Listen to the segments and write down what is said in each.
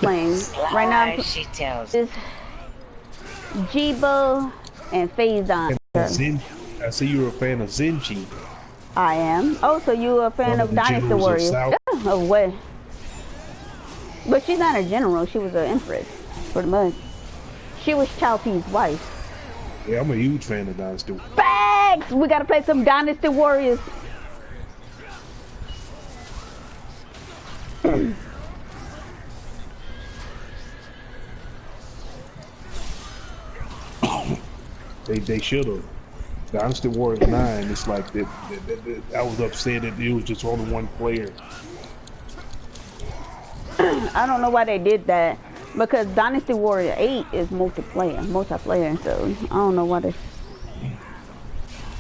playing. Right now I'm She tells. is Jibo and Phazon. I see you're a fan of Zenji, I am. Oh, so you a fan one of of the Dynasty generals of Warriors? South. Yeah, oh, what? But she's not a general. She was an empress, pretty much. She was Chao Pi's wife. Yeah, I'm a huge fan of Dynasty. Facts! We gotta play some Dynasty Warriors. They should have. Dynasty Warriors 9, it's like that. I was upset that it was just only one player. I don't know why they did that. Because Dynasty Warrior 8 is multiplayer, so I don't know why they...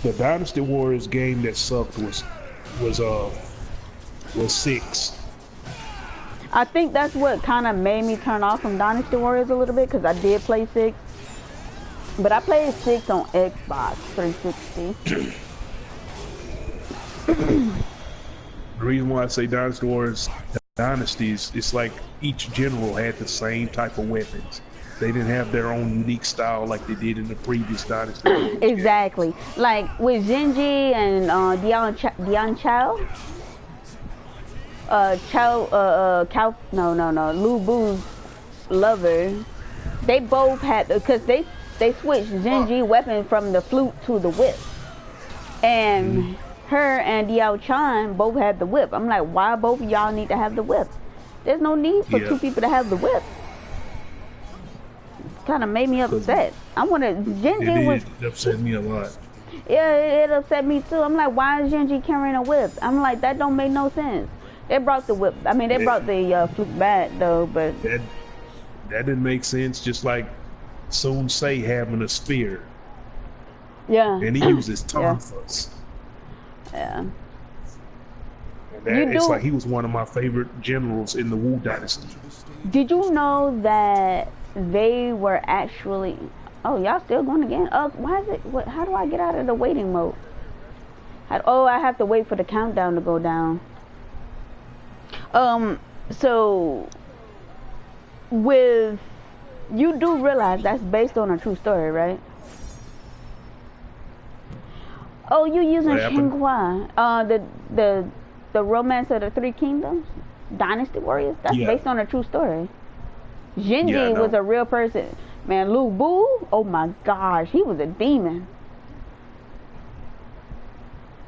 The Dynasty Warriors game that sucked was 6. I think that's what kind of made me turn off from Dynasty Warriors a little bit, because I did play 6. But I played 6 on Xbox 360. The reason why I say Dynasty Warriors Dynasties, it's like each general had the same type of weapons. They didn't have their own unique style like they did in the previous Dynasty Warriors. Exactly. Like with Zenji and Dian Chao. Lu Bu's lover. They both had, because they switched Zenji weapon from the flute to the whip. And her and Diao Chan both had the whip. I'm like, why both of y'all need to have the whip? There's no need for two people to have the whip. Kind of made me upset. I wanted Zenji It upset me a lot. Yeah, it upset me too. I'm like, why is Zenji carrying a whip? I'm like, that don't make no sense. They brought the whip. I mean, they brought the flute back though, but that didn't make sense. Just like Sun Se having a spear. Yeah. And he uses tonfas. Yeah. And it's like he was one of my favorite generals in the Wu Dynasty. Did you know that they were actually... Oh, y'all still going again? Why is it... How do I get out of the waiting mode? I have to wait for the countdown to go down. So... With... You do realize that's based on a true story, right? Oh, you using Xinhua? The Romance of the Three Kingdoms? Dynasty Warriors? That's based on a true story. Zenji was a real person. Man, Lu Bu, oh my gosh, he was a demon.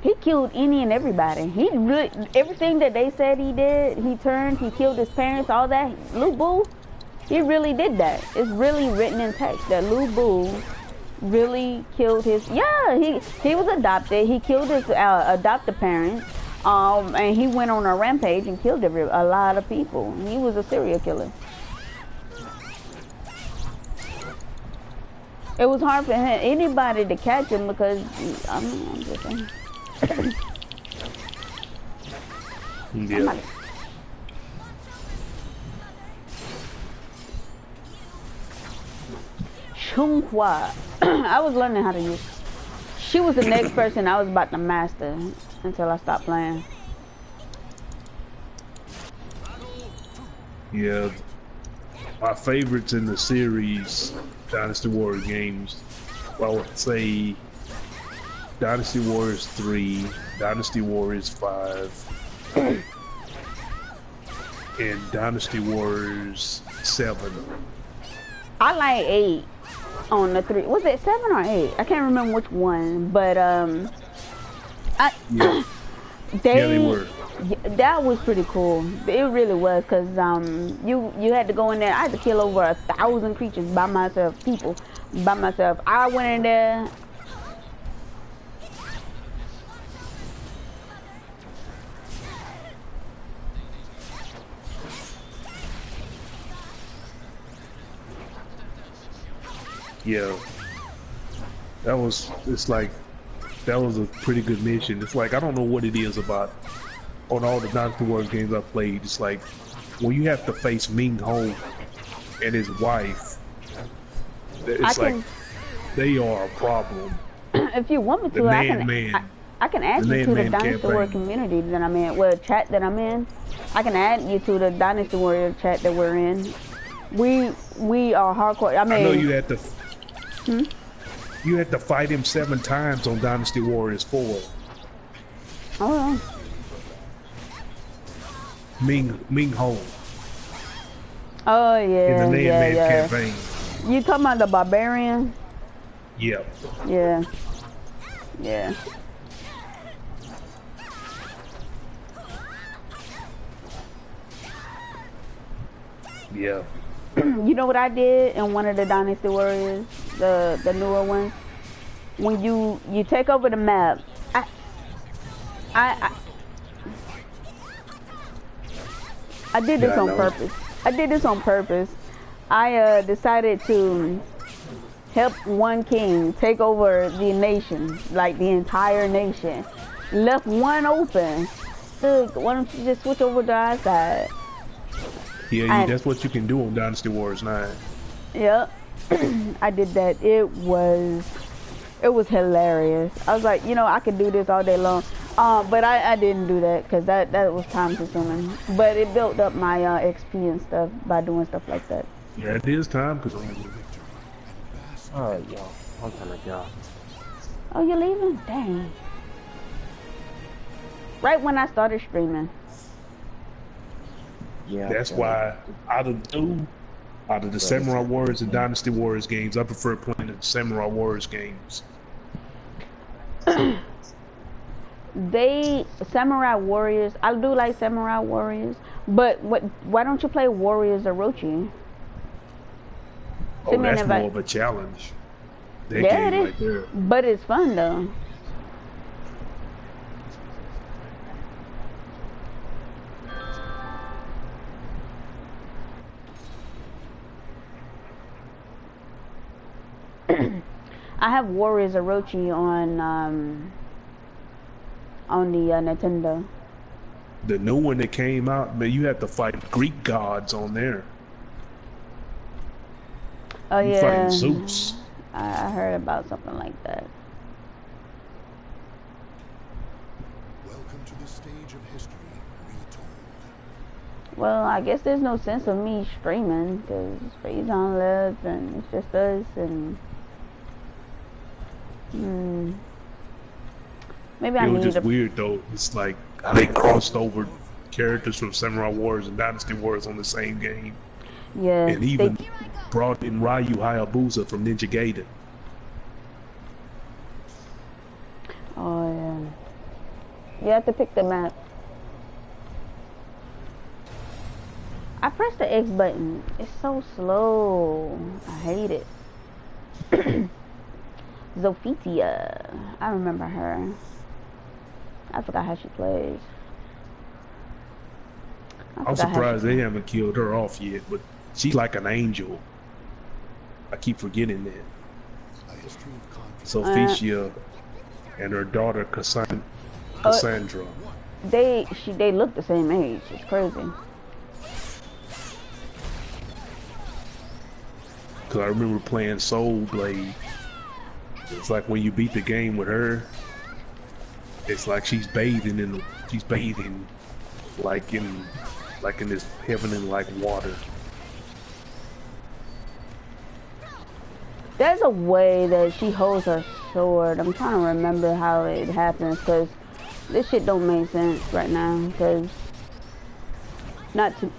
He killed any and everybody. He really, everything that they said he did, he turned, he killed his parents, all that. Lu Bu, he really did that. It's really written in text that Lu Bu really killed his... Yeah, he was adopted. He killed his adopted parents. And he went on a rampage and killed a lot of people. He was a serial killer. It was hard for anybody to catch him because, I mean, I'm just saying. Yeah. Xinhua. I was learning how to use. She was the next person I was about to master until I stopped playing. Yeah. My favorites in the series, Dynasty Warriors games, I would say Dynasty Warriors 3, Dynasty Warriors 5, and Dynasty Warriors 7. I like 8 on the 3. Was it 7 or 8? I can't remember which one, but they were. That was pretty cool. It really was, cause you had to go in there. I had to kill over 1,000 creatures by myself, people by myself. I went in there. Yeah, that was a pretty good mission. It's like, I don't know what it is about on all the Dynasty Warriors games I played. It's like when you have to face Ming Ho and his wife, it's like they are a problem. If you want me to, I can add The you to the Landman Dynasty Warrior campaign. community that I'm in. Well, chat that I'm in. I can add you to the Dynasty Warrior chat that we're in. We are hardcore. I mean, I know you had to. You had to fight him 7 times on Dynasty Warriors 4. Oh, Ming Ho oh in yeah, the yeah, Landman yeah. campaign. You talking about the barbarian? Yep. Yeah, yeah. Yeah. You know what I did in one of the Dynasty Warriors, the newer ones? When you take over the map, I did this Yeah, I on know. purpose. I did this on purpose. I decided to help one king take over the nation, like the entire nation. Left one open. Look, why don't you just switch over to our side? Yeah, that's what you can do on Dynasty Warriors 9. Yep. I did that. It was hilarious. I was like, you know, I could do this all day long. But I didn't do that because that was time consuming. But it built up my XP and stuff by doing stuff like that. Yeah, it is time consuming. Oh, yo, I'm gonna go. Oh, you're leaving? Dang. Right when I started streaming. Yeah. That's why out of the Samurai Warriors and Dynasty Warriors games, I prefer playing the Samurai Warriors games. Samurai Warriors, I do like Samurai Warriors, but why don't you play Warriors Orochi? Oh, that's more of a challenge. That Yeah, game it right is. there. But it's fun though. I have Warriors Orochi on the Nintendo. The new one that came out, man, you have to fight Greek gods on there. Oh You yeah. fighting Zeus. I heard about something like that. Welcome to the stage of history retold. Well, I guess there's no sense of me streaming because Faison left and it's just us and maybe I It was need just to. weird though. It's like how they crossed over characters from Samurai Warriors and Dynasty Warriors on the same game. Yeah, And even brought in Ryu Hayabusa from Ninja Gaiden. Oh yeah. You have to pick the map. I pressed the X button. It's so slow. I hate it. Zophitia. I remember her. I forgot how she plays. I'm surprised they haven't killed her off yet, but she's like an angel. I keep forgetting that. A history of conflict. Sophia and her daughter Cassandra. They look the same age. It's crazy. Cause I remember playing Soul Blade. It's like when you beat the game with her, it's like she's bathing like in this heaven and like water. There's a way that she holds her sword. I'm trying to remember how it happens because this shit don't make sense right now. Because not to.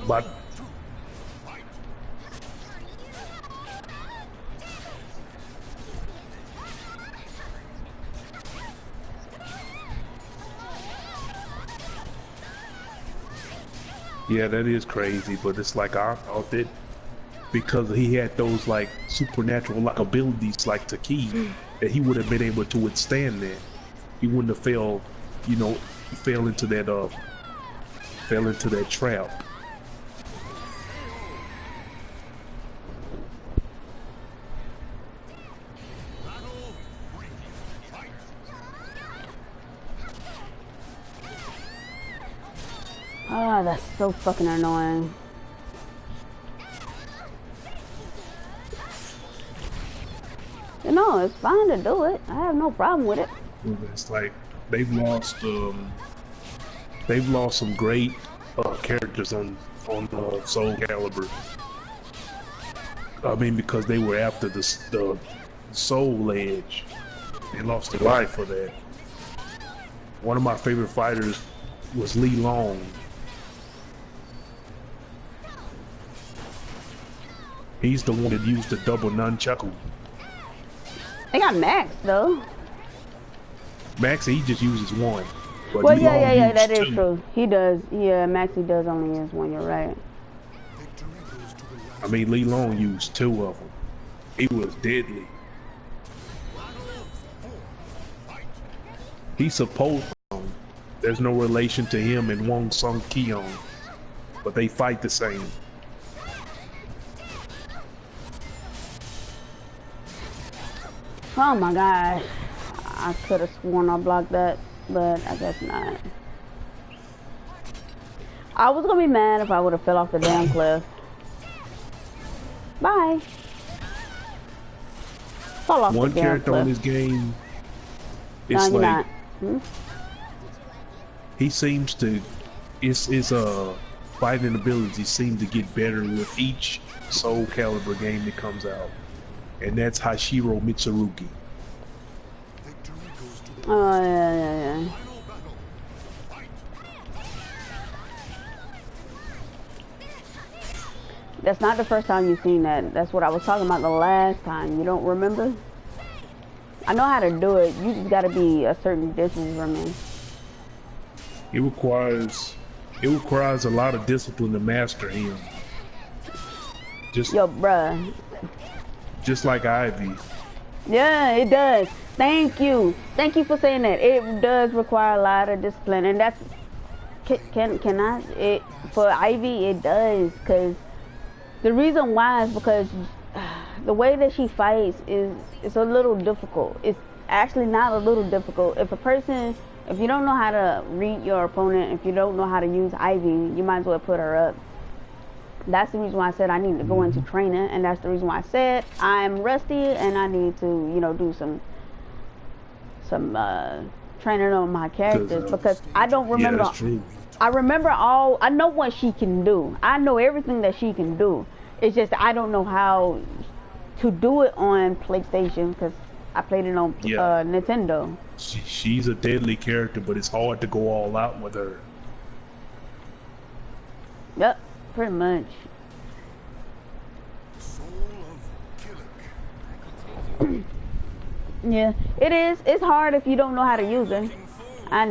But yeah, that is crazy, but it's like I thought that because he had those like supernatural like abilities like Taki, that he would have been able to withstand that. He wouldn't have fell into that trap. Ah, that's so fucking annoying. You know, it's fine to do it. I have no problem with it. It's like they've lost some great characters on Soulcalibur. I mean, because they were after the Soul Edge. They lost their life for that. One of my favorite fighters was Li Long. He's the one that used the double nunchaku. They got Max though. Max, he just uses one. But Well, Li yeah, Long yeah, yeah, used that is two. true. He does. Yeah, Maxie does only use one. You're right. I mean, Li Long used two of them. He was deadly. He's supposed to. There's no relation to him and Wong Sung Keon, but they fight the same. Oh my gosh. I could have sworn I blocked that, but I guess not. I was gonna be mad if I would have fell off the damn cliff. Bye. Fall off One the damn character cliff. on this game, No, it's you're like not. Hmm? he seems to, his fighting abilities seem to get better with each Soulcalibur game that comes out, and that's Hashiro Mitsurugi. Oh, yeah, yeah, yeah. That's not the first time you've seen that. That's what I was talking about the last time. You don't remember? I know how to do it. You just gotta be a certain distance from me. It requires a lot of discipline to master him. Yo, bruh. Just like Ivy. Yeah, it does. Thank you. Thank you for saying that. It does require a lot of discipline, and that's can I? It for Ivy, it does, cause the reason why is because the way that she fights is it's a little difficult. It's actually not a little difficult. If you don't know how to read your opponent, if you don't know how to use Ivy, you might as well put her up. That's the reason why I said I need to go into training, and that's the reason why I said I'm rusty and I need to, you know, do some training on my characters, because I don't remember. Yeah, that's true. I know what she can do. I know everything that she can do. It's just I don't know how to do it on PlayStation, because I played it on Nintendo. She's a deadly character, but it's hard to go all out with her. Yep, pretty much. Yeah, it is. It's hard if you don't know how to use it. I'm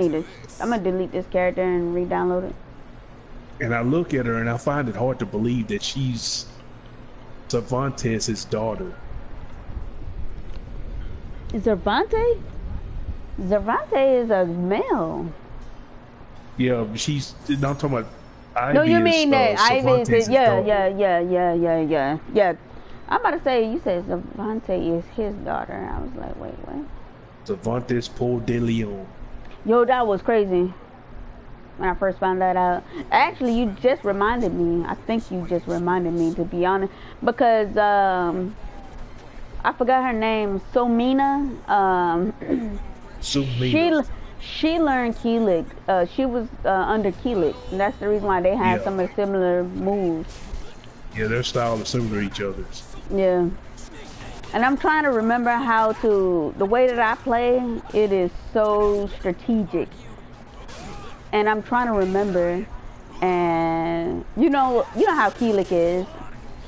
gonna delete this character and re-download it. And I look at her and I find it hard to believe that she's Cervantes' daughter. Cervantes? Cervantes is a male. Yeah, I'm talking about Ivy. No, you mean that Ivy is, yeah. I'm about to say, you said Cervantes is his daughter. I was like, wait, what? Cervantes Paul de Leon. Yo, that was crazy when I first found that out. Actually, you just reminded me. I think you just reminded me, to be honest, because I forgot her name. Somina. Sumina. She learned Keelik. She was under Keelik, and that's the reason why they had some of the similar moves. Yeah, their style is similar to each other's. Yeah. And I'm trying to remember the way that I play, it is so strategic. And I'm trying to remember, and you know how Keelik is.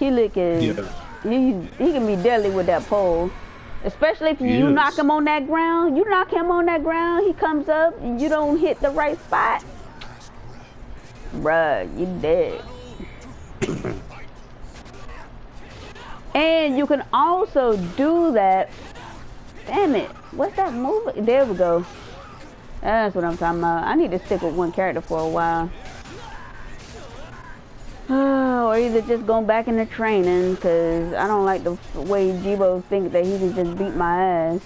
Keelik is, he can be deadly with that pole. Especially if you knock him on that ground. You knock him on that ground, he comes up, and you don't hit the right spot. Bruh, you dead. And you can also do that. Damn it. What's that move? There we go. That's what I'm talking about. I need to stick with one character for a while. Or either just going back into training, because I don't like the way Jibo thinks that he can just beat my ass.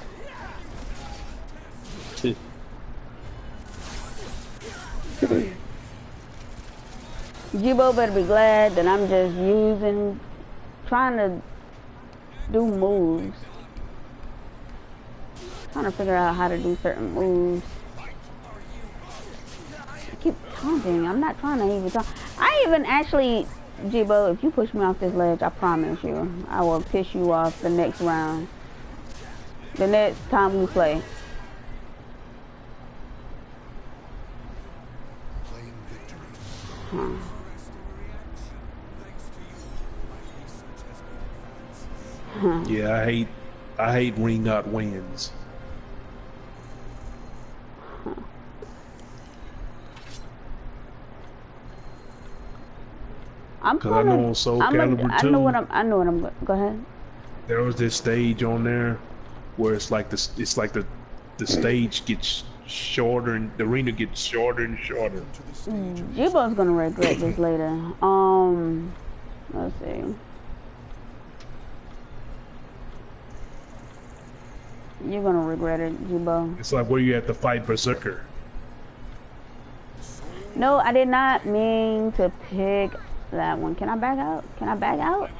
Jibo better be glad that I'm just trying to do moves. Trying to figure out how to do certain moves. I keep taunting. I'm not trying to even talk. I even actually, Jibo, if you push me off this ledge, I promise you, I will piss you off the next round. The next time we play. Huh. Huh. Yeah, I hate ring out wins. Huh. Cause I know on Soulcalibur I 2, know what I'm. Go ahead. there was this stage on there where it's like the stage gets shorter and the arena gets shorter and shorter. Jibo's gonna regret this later. Let's see. You're gonna regret it, Jibo. It's like where you have to fight Berserker. No, I did not mean to pick that one. Can I back out? Can I back out?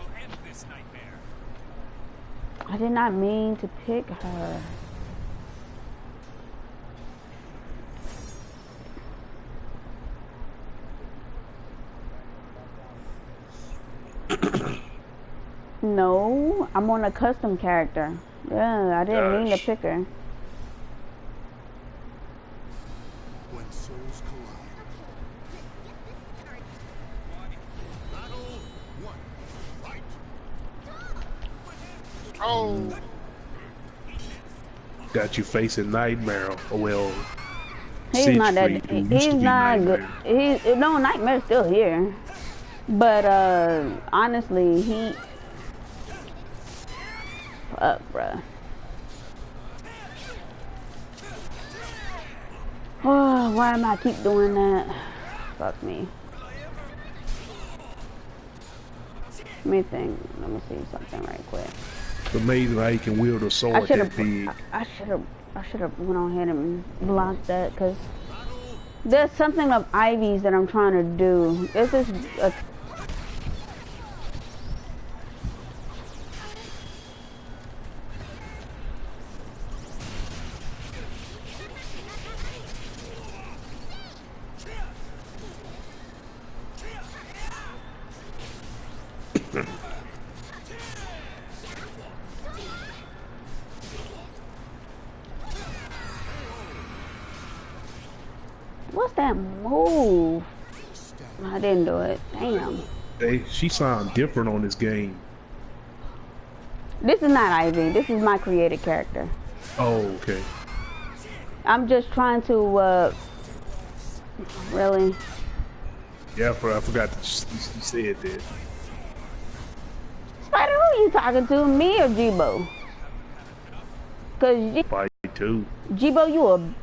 I did not mean to pick her. No, I'm on a custom character. Yeah, I didn't mean to pick her. When souls collide. Battle 1. Fight. Oh. Got you facing Nightmare. Well, He's not that. He's not good. No, Nightmare's still here. But honestly, fuck, bruh. Oh, why am I keep doing that? Fuck me. Let me think. Let me see something right quick. It's amazing how he can wield a sword that big. I should have went on ahead and blocked that because there's something of Ivy's that I'm trying to do. This is a what's that move? I didn't do it. Damn. She sound different on this game. This is not Ivy. This is my created character. Oh, okay. I'm just trying to, really? Yeah, I forgot that you said that. Spider, who you talking to? Me or Jibo? Cause Fight too. Jibo, you a...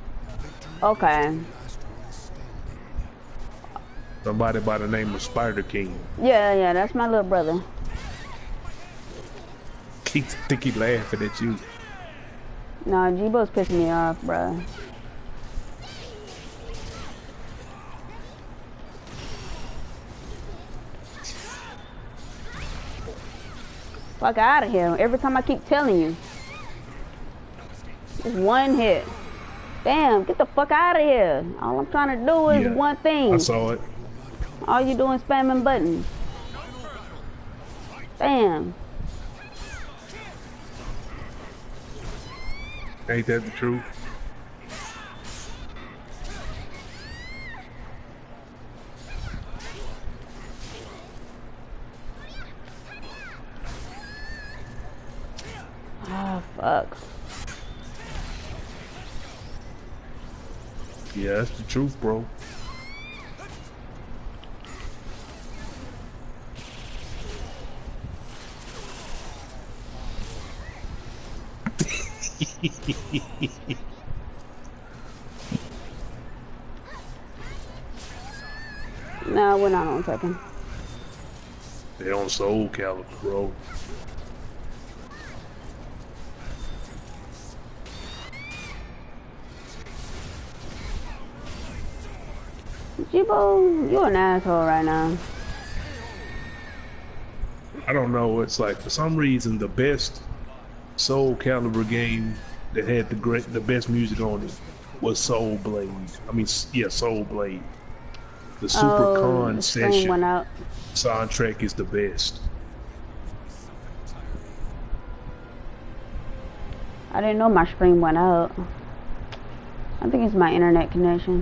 Okay. Somebody by the name of Spider King. Yeah, that's my little brother. Think he laughing at you. Nah, Jibo's pissing me off, bruh. Fuck out of here. Every time I keep telling you. Just one hit. Damn, get the fuck out of here. All I'm trying to do is one thing. I saw it. All you doing is spamming buttons. Damn. Ain't that the truth? Oh, fuck. Yeah, that's the truth, bro. No, we're not on second. They on Soulcalibur, bro. Jibo, you an asshole right now. I don't know. It's like for some reason the best Soulcalibur game that had the best music on it was Soul Blade. I mean, yeah, Soul Blade. The Super Con the screen session went out. soundtrack is the best. I didn't know my screen went out. I think it's my internet connection.